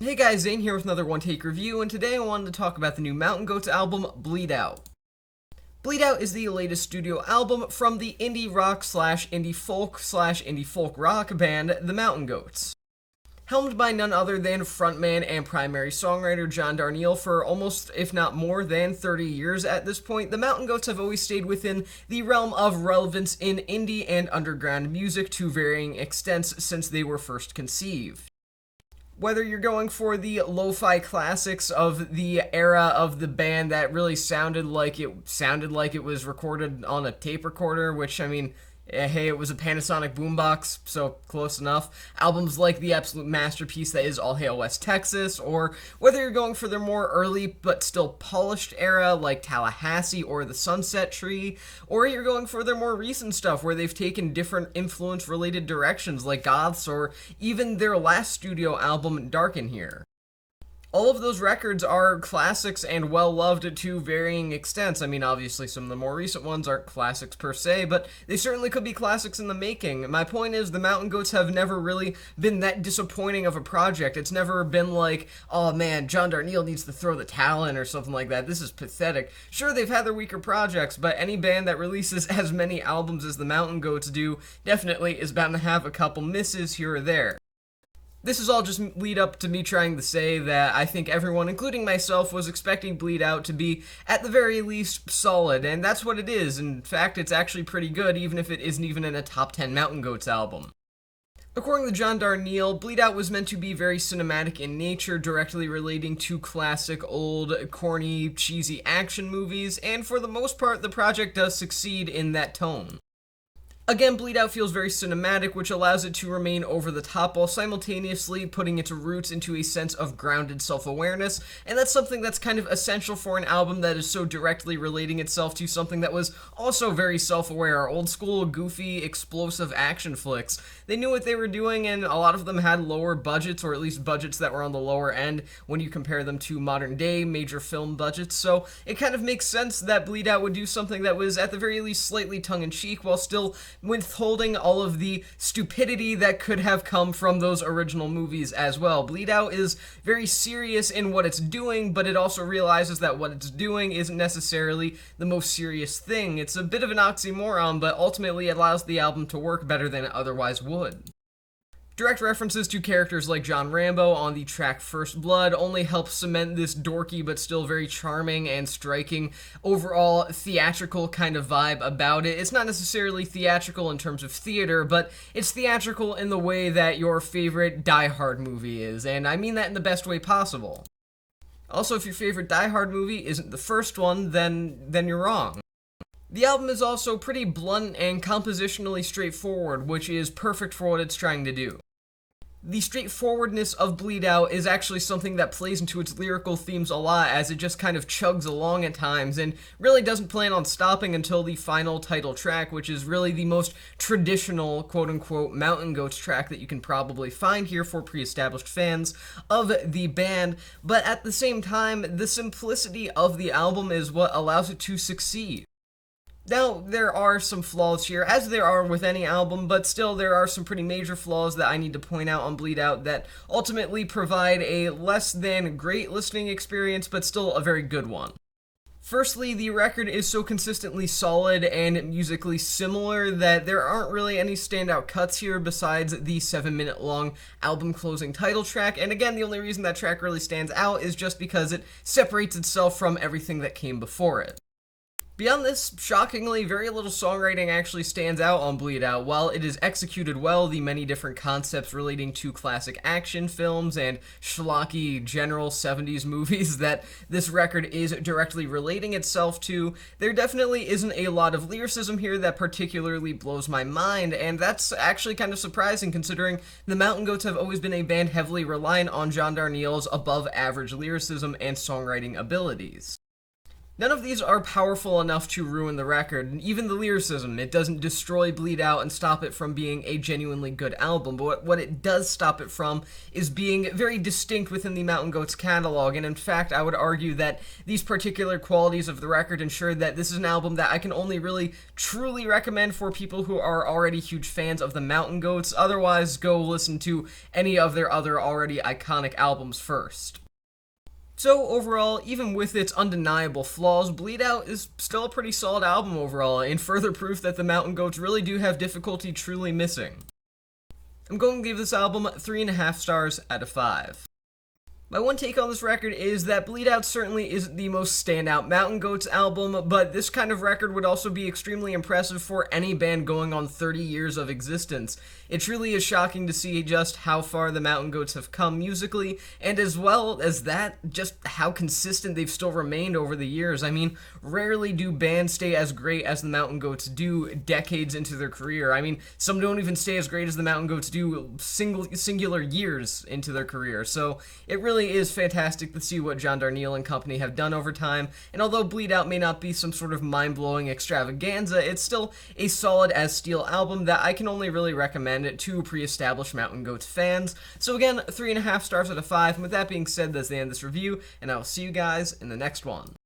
Hey guys, Zane here with another One Take review, and today I wanted to talk about the new Mountain Goats album, Bleed Out. Bleed Out is the latest studio album from the indie rock slash indie folk slash indie folk rock band, The Mountain Goats. Helmed by none other than frontman and primary songwriter John Darnielle for almost, if not more than 30 years at this point, the Mountain Goats have always stayed within the realm of relevance in indie and underground music to varying extents since they were first conceived. Whether you're going for the lo-fi classics of the era of the band that really sounded like it was recorded on a tape recorder, which I mean, hey, it was a Panasonic boombox, so close enough. Albums like the absolute masterpiece that is All Hail West Texas, or whether you're going for their more early but still polished era like Tallahassee or The Sunset Tree, or you're going for their more recent stuff where they've taken different influence-related directions like Goths, or even their last studio album, Dark in Here. All of those records are classics and well loved to varying extents. I mean, obviously, some of the more recent ones aren't classics per se, but they certainly could be classics in the making. My point is, the Mountain Goats have never really been that disappointing of a project. It's never been like, oh man, John Darnielle needs to throw the towel in or something like that. This is pathetic. Sure, they've had their weaker projects, but any band that releases as many albums as the Mountain Goats do definitely is bound to have a couple misses here or there. This is all just lead up to me trying to say that I think everyone, including myself, was expecting Bleed Out to be, at the very least, solid, and that's what it is. In fact, it's actually pretty good, even if it isn't even in a top 10 Mountain Goats album. According to John Darnielle, Bleed Out was meant to be very cinematic in nature, directly relating to classic, old, corny, cheesy action movies, and for the most part, the project does succeed in that tone. Again, Bleed Out feels very cinematic, which allows it to remain over the top while simultaneously putting its roots into a sense of grounded self-awareness, and that's something that's kind of essential for an album that is so directly relating itself to something that was also very self-aware, old school, goofy, explosive action flicks. They knew what they were doing, and a lot of them had lower budgets, or at least budgets that were on the lower end when you compare them to modern day major film budgets, so it kind of makes sense that Bleed Out would do something that was at the very least slightly tongue-in-cheek while still withholding all of the stupidity that could have come from those original movies as well. Bleed Out is very serious in what it's doing, but it also realizes that what it's doing isn't necessarily the most serious thing. It's a bit of an oxymoron, but ultimately it allows the album to work better than it otherwise would. Direct references to characters like John Rambo on the track First Blood only help cement this dorky but still very charming and striking overall theatrical kind of vibe about it. It's not necessarily theatrical in terms of theater, but it's theatrical in the way that your favorite Die Hard movie is, and I mean that in the best way possible. Also, if your favorite Die Hard movie isn't the first one, then you're wrong. The album is also pretty blunt and compositionally straightforward, which is perfect for what it's trying to do. The straightforwardness of Bleed Out is actually something that plays into its lyrical themes a lot, as it just kind of chugs along at times and really doesn't plan on stopping until the final title track, which is really the most traditional quote-unquote Mountain Goats track that you can probably find here for pre-established fans of the band. But at the same time, the simplicity of the album is what allows it to succeed. Now, there are some flaws here, as there are with any album, but still there are some pretty major flaws that I need to point out on Bleed Out that ultimately provide a less than great listening experience, but still a very good one. Firstly, the record is so consistently solid and musically similar that there aren't really any standout cuts here besides the 7-minute long album closing title track, and again, the only reason that track really stands out is just because it separates itself from everything that came before it. Beyond this, shockingly, very little songwriting actually stands out on Bleed Out. While it is executed well, the many different concepts relating to classic action films and schlocky general 70s movies that this record is directly relating itself to, there definitely isn't a lot of lyricism here that particularly blows my mind, and that's actually kind of surprising considering the Mountain Goats have always been a band heavily reliant on John Darnielle's above-average lyricism and songwriting abilities. None of these are powerful enough to ruin the record, and even the lyricism, it doesn't destroy Bleed Out and stop it from being a genuinely good album, but what it does stop it from is being very distinct within the Mountain Goats catalog, and in fact, I would argue that these particular qualities of the record ensure that this is an album that I can only really truly recommend for people who are already huge fans of the Mountain Goats. Otherwise, go listen to any of their other already iconic albums first. So overall, even with its undeniable flaws, Bleed Out is still a pretty solid album overall, and further proof that the Mountain Goats really do have difficulty truly missing. I'm going to give this album 3.5 stars out of 5. My one take on this record is that Bleed Out certainly isn't the most standout Mountain Goats album, but this kind of record would also be extremely impressive for any band going on 30 years of existence. It truly is shocking to see just how far the Mountain Goats have come musically, and as well as that, just how consistent they've still remained over the years. I mean, rarely do bands stay as great as the Mountain Goats do decades into their career. I mean, some don't even stay as great as the Mountain Goats do singular years into their career, so it really is fantastic to see what John Darnielle and company have done over time, and although Bleed Out may not be some sort of mind-blowing extravaganza, it's still a solid as steel album that I can only really recommend it to pre-established Mountain Goats fans. So again, 3.5 stars out of 5, and with that being said, that's the end of this review, and I will see you guys in the next one.